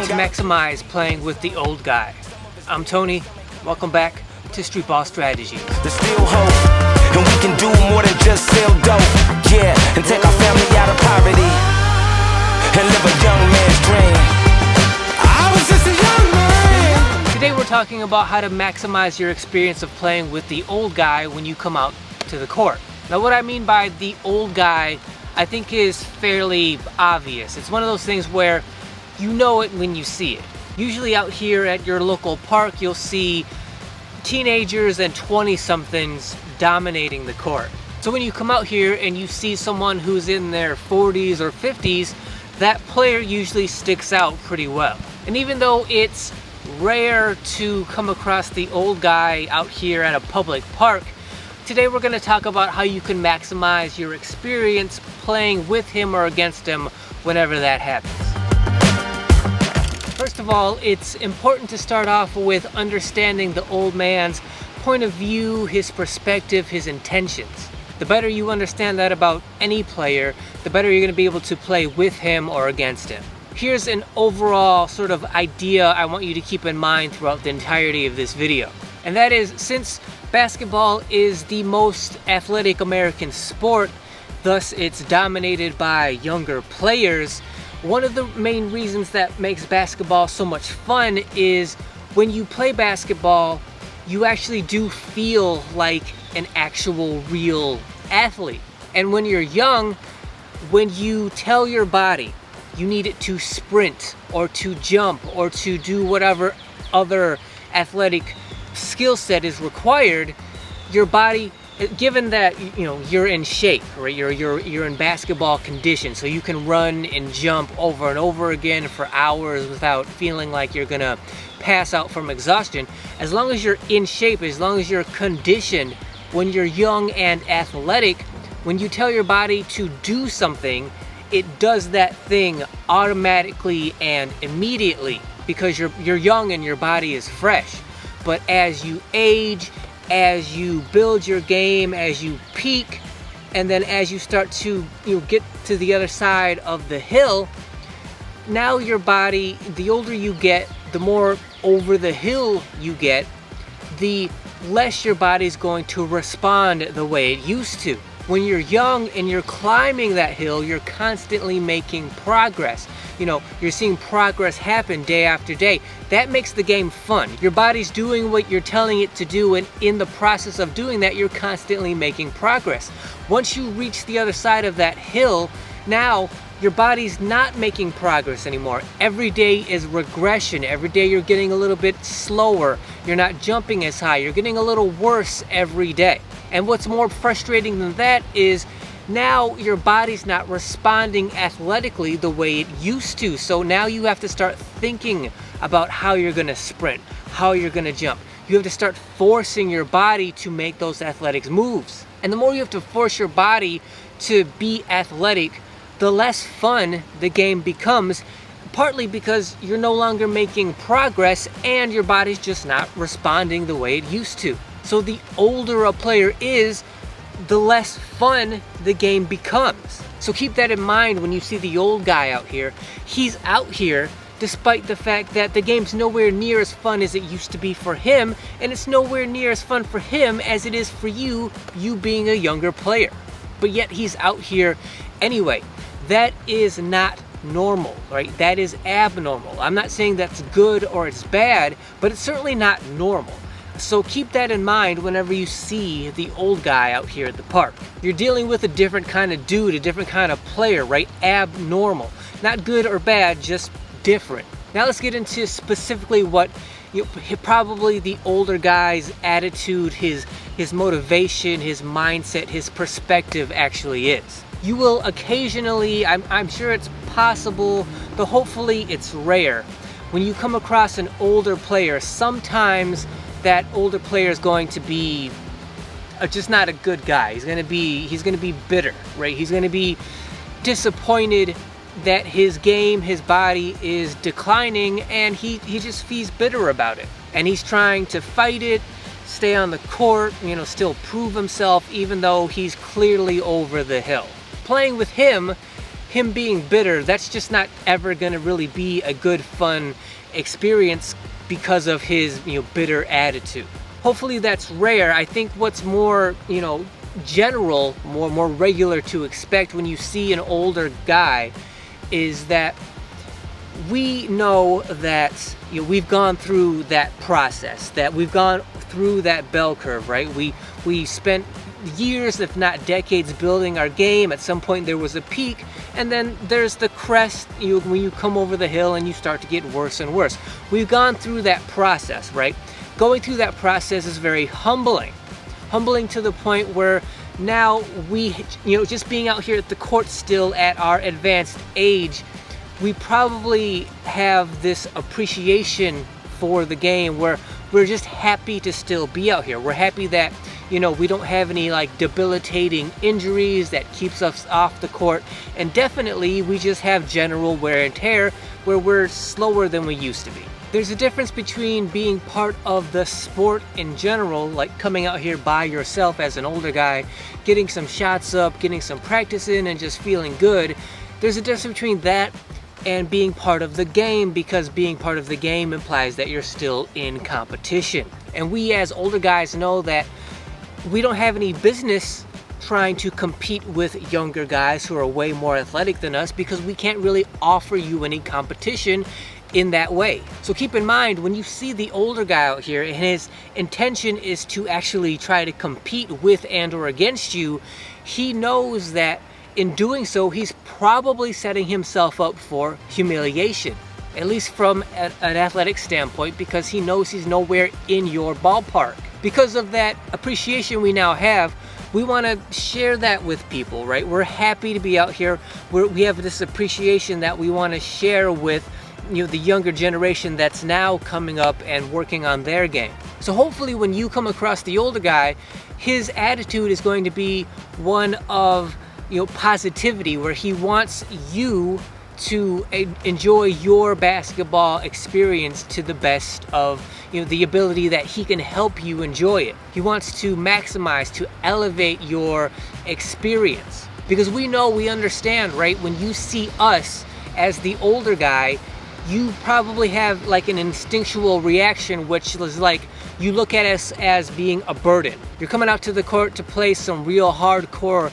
to maximize playing with the old guy. I'm Tony. Welcome back to Streetball Strategies. There's still hope, and we can do more than just sell dope. Yeah, and take our family out of poverty and live a young man's dream. I was just a young man. Today we're talking about how to maximize your experience of playing with the old guy when you come out to the court. Now, what I mean by the old guy, I think is fairly obvious. It's one of those things where you know it when you see it. Usually out here at your local park, you'll see teenagers and 20-somethings dominating the court. So when you come out here and you see someone who's in their 40s or 50s, that player usually sticks out pretty well. And even though it's rare to come across the old guy out here at a public park, today we're going to talk about how you can maximize your experience playing with him or against him whenever that happens. First of all, it's important to start off with understanding the old man's point of view, his perspective, his intentions. The better you understand that about any player, the better you're going to be able to play with him or against him. Here's an overall sort of idea I want you to keep in mind throughout the entirety of this video. And that is, since basketball is the most athletic American sport, thus it's dominated by younger players, one of the main reasons that makes basketball so much fun is when you play basketball, you actually do feel like an actual real athlete. And when you're young, when you tell your body you need it to sprint or to jump or to do whatever other athletic skill set is required, your body, given that you're in shape, right? You're in basketball condition, so you can run and jump over and over again for hours without feeling like you're gonna pass out from exhaustion. As long as you're in shape, as long as you're conditioned, when you're young and athletic, when you tell your body to do something, it does that thing automatically and immediately because you're young and your body is fresh. But as you age, as you build your game, as you peak, and then as you start to get to the other side of the hill, now your body, the older you get, the more over the hill you get, the less your body's going to respond the way it used to. When you're young and you're climbing that hill, you're constantly making progress. You're seeing progress happen day after day. That makes the game fun. Your body's doing what you're telling it to do, and in the process of doing that, you're constantly making progress. Once you reach the other side of that hill, now your body's not making progress anymore. Every day is regression. Every day you're getting a little bit slower. You're not jumping as high. You're getting a little worse every day. And what's more frustrating than that is now your body's not responding athletically the way it used to. So now you have to start thinking about how you're going to sprint, how you're going to jump. You have to start forcing your body to make those athletic moves. And the more you have to force your body to be athletic, the less fun the game becomes, partly because you're no longer making progress and your body's just not responding the way it used to. So the older a player is, the less fun the game becomes. So keep that in mind when you see the old guy out here. He's out here despite the fact that the game's nowhere near as fun as it used to be for him, and it's nowhere near as fun for him as it is for you being a younger player. But yet he's out here anyway. That is not normal, right? That is abnormal. I'm not saying that's good or it's bad, but it's certainly not normal. So keep that in mind whenever you see the old guy out here at the park. You're dealing with a different kind of dude, a different kind of player, right? Abnormal. Not good or bad, just different. Now let's get into specifically what probably the older guy's attitude, his motivation, his mindset, his perspective actually is. You will occasionally, I'm sure it's possible, though hopefully it's rare, when you come across an older player, sometimes that older player is going to be just not a good guy. He's going to be bitter, right? He's going to be disappointed that his game, his body is declining, and he's bitter about it. And he's trying to fight it, stay on the court, still prove himself, even though he's clearly over the hill. Playing with him, him being bitter, that's just not ever gonna really be a good, fun experience because of his, bitter attitude. Hopefully that's rare. I think what's more, general, more regular to expect when you see an older guy is that we know that we've gone through that process, that we've gone through that bell curve, right? We spent years, if not decades, building our game. At some point there was a peak, and then there's the crest, when you come over the hill and you start to get worse and worse. We've gone through that process, right? Going through that process is very humbling to the point where now we, just being out here at the court still at our advanced age, we probably have this appreciation for the game where we're just happy to still be out here. We're happy that, we don't have any like debilitating injuries that keeps us off the court. And definitely we just have general wear and tear where we're slower than we used to be. There's a difference between being part of the sport in general, like coming out here by yourself as an older guy, getting some shots up, getting some practice in, and just feeling good. There's a difference between that and being part of the game, because being part of the game implies that you're still in competition. And we as older guys know that we don't have any business trying to compete with younger guys who are way more athletic than us, because we can't really offer you any competition in that way. So keep in mind, when you see the older guy out here and his intention is to actually try to compete with and or against you, he knows that in doing so, he's probably setting himself up for humiliation, at least from an athletic standpoint, because he knows he's nowhere in your ballpark. Because of that appreciation we now have, we want to share that with people, right? We're happy to be out here. We have this appreciation that we want to share with the younger generation that's now coming up and working on their game. So hopefully when you come across the older guy, his attitude is going to be one of positivity, where he wants you to enjoy your basketball experience to the best of the ability that he can help you enjoy it. He wants to maximize, to elevate your experience, because we understand, right? When you see us as the older guy, you probably have like an instinctual reaction, which is like, you look at us as being a burden. You're coming out to the court to play some real hardcore,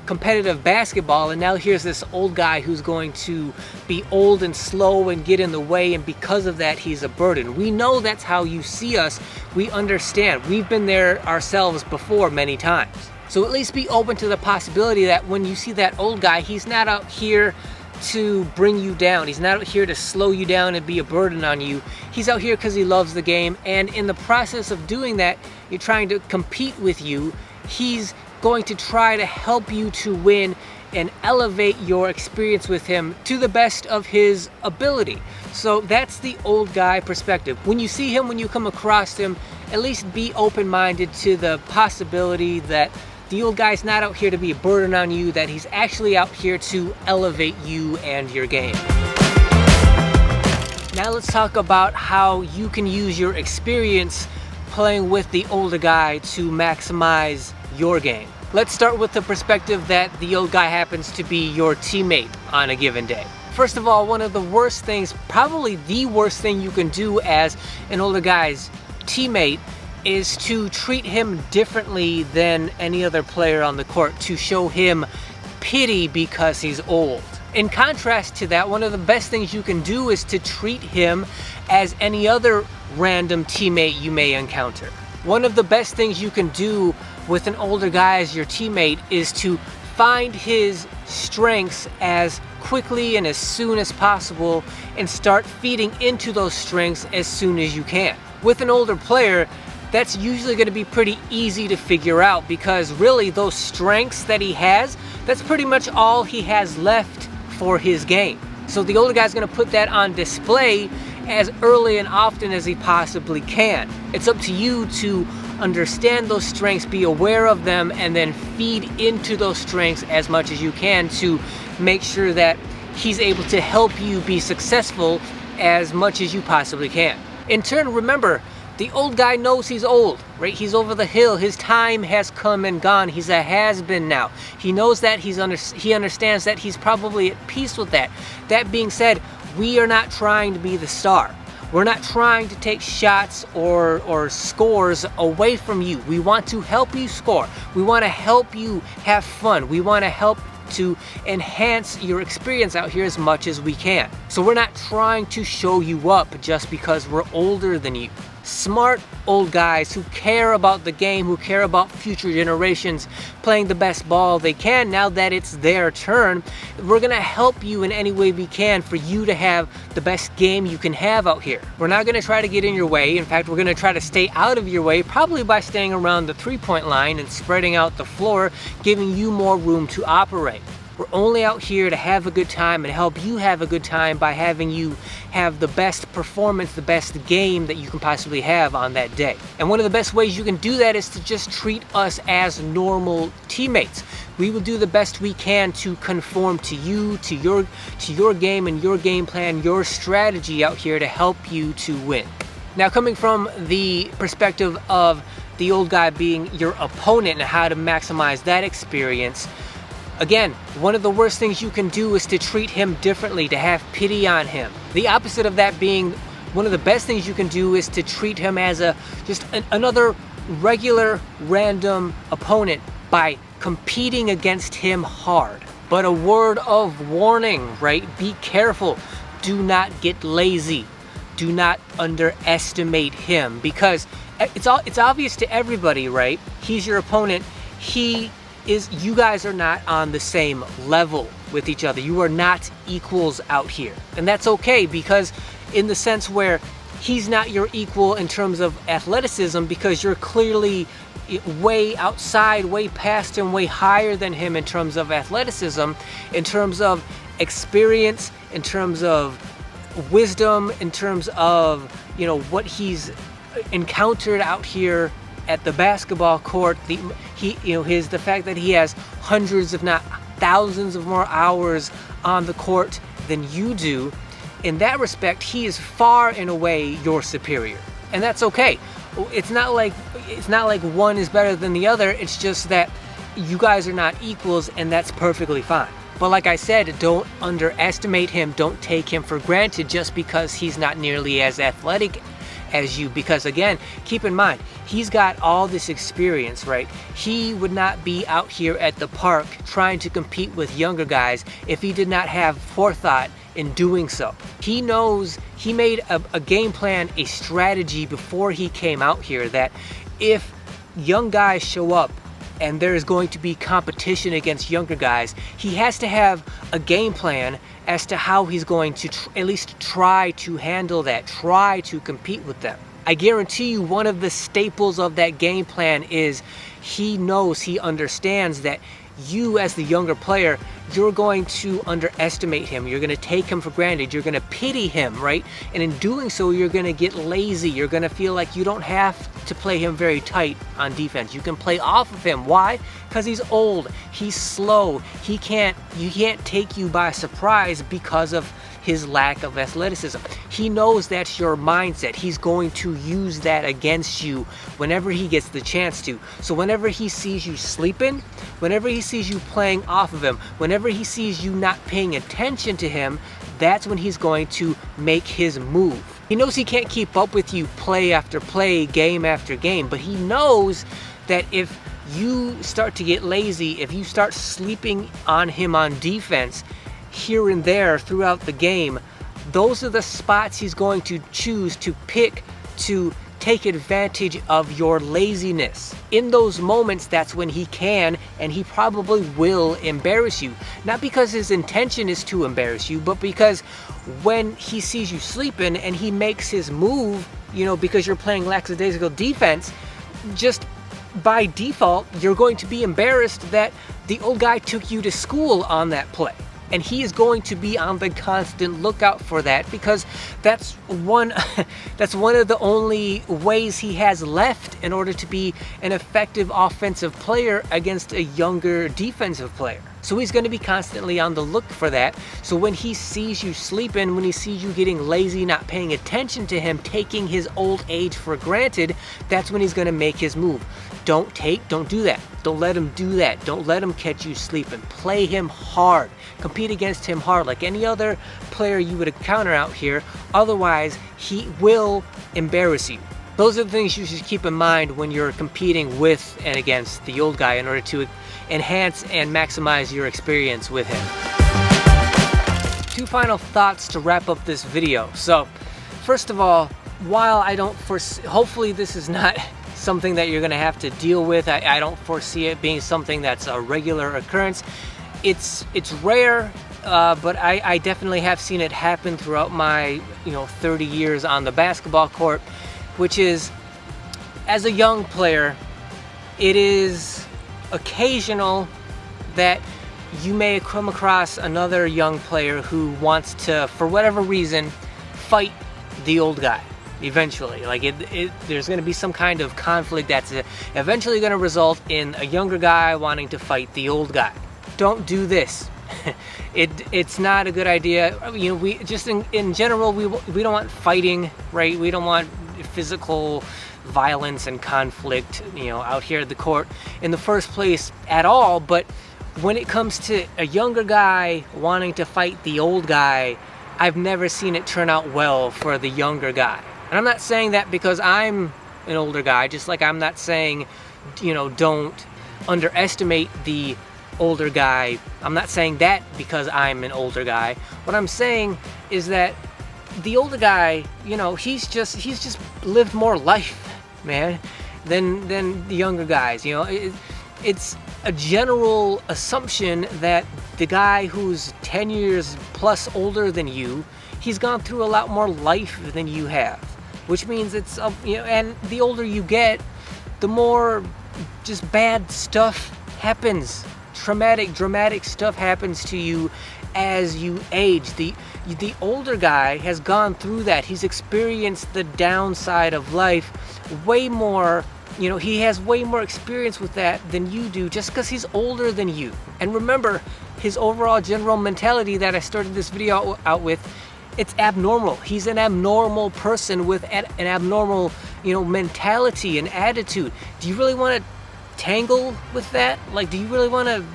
competitive basketball, and now here's this old guy who's going to be old and slow and get in the way, and because of that, he's a burden. We know that's how you see us. We understand. We've been there ourselves before many times. So at least be open to the possibility that when you see that old guy, he's not out here to bring you down. He's not out here to slow you down and be a burden on you. He's out here because he loves the game, and in the process of doing that, you're trying to compete with you. He's going to try to help you to win and elevate your experience with him to the best of his ability. So that's the old guy perspective. When you see him, when you come across him, at least be open-minded to the possibility that the old guy's not out here to be a burden on you, that he's actually out here to elevate you and your game. Now let's talk about how you can use your experience playing with the older guy to maximize your game. Let's start with the perspective that the old guy happens to be your teammate on a given day. First of all, one of the worst things, probably the worst thing you can do as an older guy's teammate, is to treat him differently than any other player on the court, to show him pity because he's old. In contrast to that, one of the best things you can do is to treat him as any other random teammate you may encounter. One of the best things you can do with an older guy as your teammate is to find his strengths as quickly and as soon as possible and start feeding into those strengths as soon as you can. With an older player, that's usually going to be pretty easy to figure out, because really those strengths that he has, that's pretty much all he has left for his game. So the older guy's going to put that on display as early and often as he possibly can. It's up to you to understand those strengths, be aware of them, and then feed into those strengths as much as you can to make sure that he's able to help you be successful as much as you possibly can. In turn, remember, The old guy knows he's old, right? He's over the hill. His time has come and gone. He's a has-been now. He knows that. He understands that. He's probably at peace with that. That being said, we are not trying to be the star. We're not trying to take shots or scores away from you. We want to help you score. We want to help you have fun. We want to help to enhance your experience out here as much as we can. So we're not trying to show you up just because we're older than you. Smart old guys who care about the game, who care about future generations playing the best ball they can now that it's their turn. We're gonna help you in any way we can for you to have the best game you can have out here. We're not gonna try to get in your way. In fact, we're gonna try to stay out of your way, probably by staying around the three-point line and spreading out the floor, giving you more room to operate. We're only out here to have a good time and help you have a good time by having you have the best performance, the best game that you can possibly have on that day. And one of the best ways you can do that is to just treat us as normal teammates. We will do the best we can to conform to you, to your game and your game plan, your strategy out here to help you to win. Now, coming from the perspective of the old guy being your opponent and how to maximize that experience, again, one of the worst things you can do is to treat him differently, to have pity on him. The opposite of that being, one of the best things you can do is to treat him as another regular random opponent by competing against him hard. But a word of warning, right? Be careful. Do not get lazy. Do not underestimate him, because it's obvious to everybody, right? He's your opponent. You guys are not on the same level with each other. You are not equals out here. And that's okay, because in the sense where he's not your equal in terms of athleticism, because you're clearly way outside, way past him, way higher than him in terms of athleticism, in terms of experience, in terms of wisdom, in terms of, what he's encountered out here at the basketball court. The fact that he has hundreds, if not thousands of more hours on the court than you do. In that respect, he is far and away your superior. And that's okay. It's not like one is better than the other. It's just that you guys are not equals, and that's perfectly fine. But like I said, don't underestimate him. Don't take him for granted just because he's not nearly as athletic as you, because again, keep in mind, he's got all this experience, right? He would not be out here at the park trying to compete with younger guys if he did not have forethought in doing so. He knows, he made a game plan, a strategy before he came out here, that if young guys show up and there is going to be competition against younger guys, he has to have a game plan as to how he's going to at least try to handle that, try to compete with them. I guarantee you one of the staples of that game plan is he knows, he understands that you as the younger player, you're going to underestimate him. You're going to take him for granted. You're going to pity him, right? And in doing so, you're going to get lazy. You're going to feel like you don't have to play him very tight on defense. You can play off of him. Why? Because he's old. He's slow. You can't take you by surprise because of his lack of athleticism. He knows that's your mindset. He's going to use that against you whenever he gets the chance to. So whenever he sees you sleeping, whenever he sees you playing off of him, whenever he sees you not paying attention to him, that's when he's going to make his move. He knows he can't keep up with you play after play, game after game, but he knows that if you start to get lazy, if you start sleeping on him on defense, here and there throughout the game, those are the spots he's going to choose to pick to take advantage of your laziness. In those moments, that's when he can and he probably will embarrass you. Not because his intention is to embarrass you, but because when he sees you sleeping and he makes his move, because you're playing lackadaisical defense, just by default, you're going to be embarrassed that the old guy took you to school on that play. And he is going to be on the constant lookout for that, because that's one of the only ways he has left in order to be an effective offensive player against a younger defensive player. So he's going to be constantly on the look for that. So when he sees you sleeping, when he sees you getting lazy, not paying attention to him, taking his old age for granted, that's when he's going to make his move. Don't do that. Don't let him do that. Don't let him catch you sleeping. Play him hard. Compete against him hard like any other player you would encounter out here. Otherwise, he will embarrass you. Those are the things you should keep in mind when you're competing with and against the old guy in order to enhance and maximize your experience with him. 2 final thoughts to wrap up this video. So, first of all, while I don't foresee, hopefully this is not something that you're going to have to deal with. I don't foresee it being something that's a regular occurrence. It's rare, but I definitely have seen it happen throughout my 30 years on the basketball court, which is, as a young player, it is occasional that you may come across another young player who wants to, for whatever reason, fight the old guy. Eventually, like there's going to be some kind of conflict that's eventually going to result in a younger guy wanting to fight the old guy. Don't do this. It's not a good idea. We just in general we don't want fighting, right? We don't want physical violence and conflict, out here at the court in the first place at all. But when it comes to a younger guy wanting to fight the old guy, I've never seen it turn out well for the younger guy. And I'm not saying that because I'm an older guy, just like I'm not saying, don't underestimate the older guy. I'm not saying that because I'm an older guy. What I'm saying is that the older guy, he's just lived more life, man, than the younger guys. It's a general assumption that the guy who's 10 years plus older than you, he's gone through a lot more life than you have. Which means it's, and the older you get, the more just bad stuff happens. Dramatic stuff happens to you as you age. The older guy has gone through that. He's experienced the downside of life way more. He has way more experience with that than you do just because he's older than you. And remember, his overall general mentality that I started this video out with, it's abnormal. He's an abnormal person with an abnormal, mentality and attitude. Do you really want to tangle with that? Like, do you really want to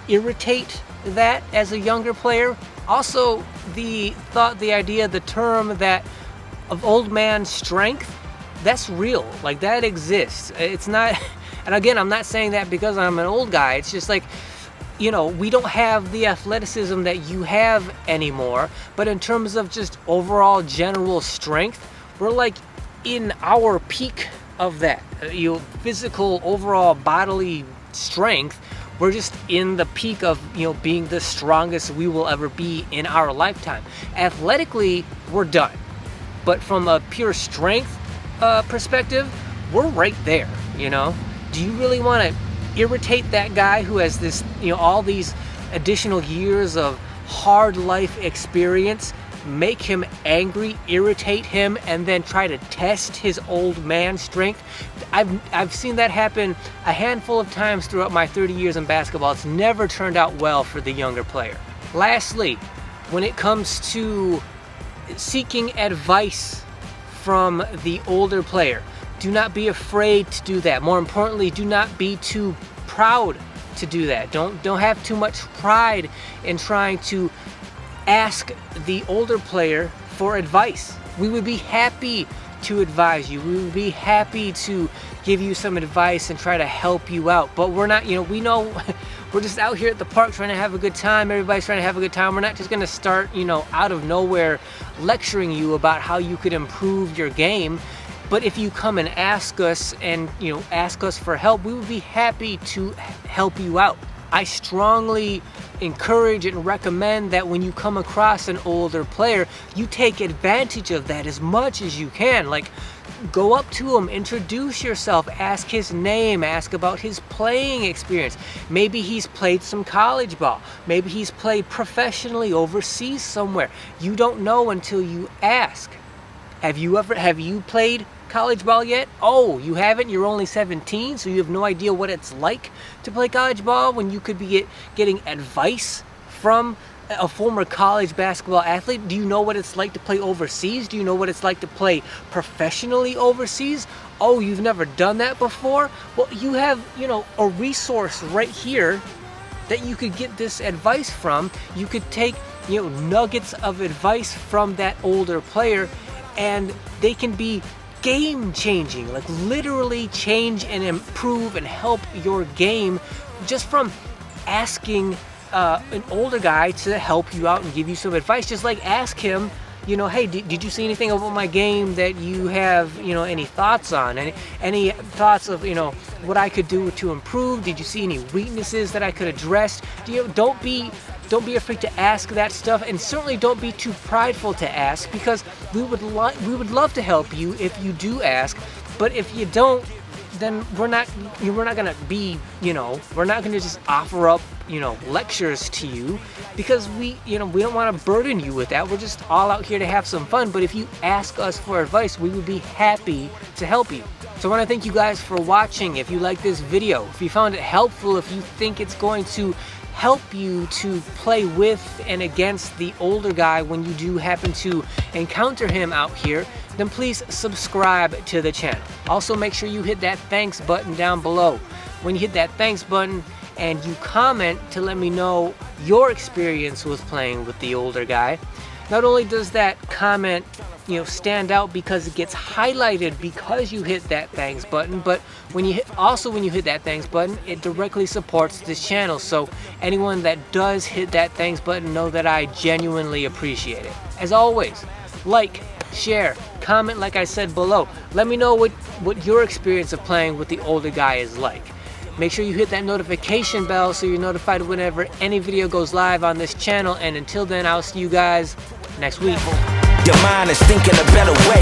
irritate that as a younger player? Also, the idea, the term that of old man strength, that's real. Like, that exists. It's not, and again, I'm not saying that because I'm an old guy. It's just like, we don't have the athleticism that you have anymore, but in terms of just overall general strength, we're like in our peak of that. Physical, overall bodily strength, we're just in the peak of, being the strongest we will ever be in our lifetime. Athletically, we're done. But from a pure strength perspective, we're right there, Do you really want to irritate that guy who has this, all these additional years of hard life experience, make him angry, irritate him, and then try to test his old man strength? I've seen that happen a handful of times throughout my 30 years in basketball. It's never turned out well for the younger player. Lastly, when it comes to seeking advice from the older player, do not be afraid to do that. More importantly, do not be too proud to do that. Don't have too much pride in trying to ask the older player for advice. We would be happy to advise you. We would be happy to give you some advice and try to help you out. But we're not, we know we're just out here at the park trying to have a good time. Everybody's trying to have a good time. We're not just going to start, out of nowhere lecturing you about how you could improve your game. But if you come and ask us and, ask us for help, we would be happy to help you out. I strongly encourage and recommend that when you come across an older player, you take advantage of that as much as you can. Like, go up to him, introduce yourself, ask his name, ask about his playing experience. Maybe he's played some college ball. Maybe he's played professionally overseas somewhere. You don't know until you ask. Have you played college ball yet? Oh, you haven't? You're only 17, so you have no idea what it's like to play college ball when you could be getting advice from a former college basketball athlete? Do you know what it's like to play overseas? Do you know what it's like to play professionally overseas? Oh, you've never done that before? Well, you have, a resource right here that you could get this advice from. You could take, nuggets of advice from that older player, and they can be game changing, like literally change and improve and help your game just from asking an older guy to help you out and give you some advice. Just like ask him, hey, did you see anything about my game that you have, any thoughts on? Any thoughts of, what I could do to improve? Did you see any weaknesses that I could address? Don't be afraid to ask that stuff, and certainly don't be too prideful to ask, because we would love to help you if you do ask. But if you don't, then we're not gonna be, we're not gonna just offer up, lectures to you, because we don't want to burden you with that. We're just all out here to have some fun. But if you ask us for advice, we would be happy to help you. So I want to thank you guys for watching. If you like this video, if you found it helpful, if you think it's going to help you to play with and against the older guy when you do happen to encounter him out here, then please subscribe to the channel. Also, make sure you hit that thanks button down below. When you hit that thanks button and you comment to let me know your experience with playing with the older guy, not only does that comment stand out because it gets highlighted because you hit that thanks button, but when you hit that thanks button, it directly supports this channel. So anyone that does hit that thanks button, know that I genuinely appreciate it. As always, like, share, comment like I said below. Let me know what your experience of playing with the older guy is like. Make sure you hit that notification bell so you're notified whenever any video goes live on this channel. And until then, I'll see you guys next week. Your mind is thinking a better way.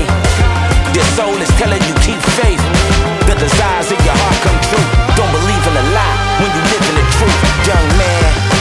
Your soul is telling you keep faith. The desires of your heart come true. Don't believe in a lie when you live in the truth, young man.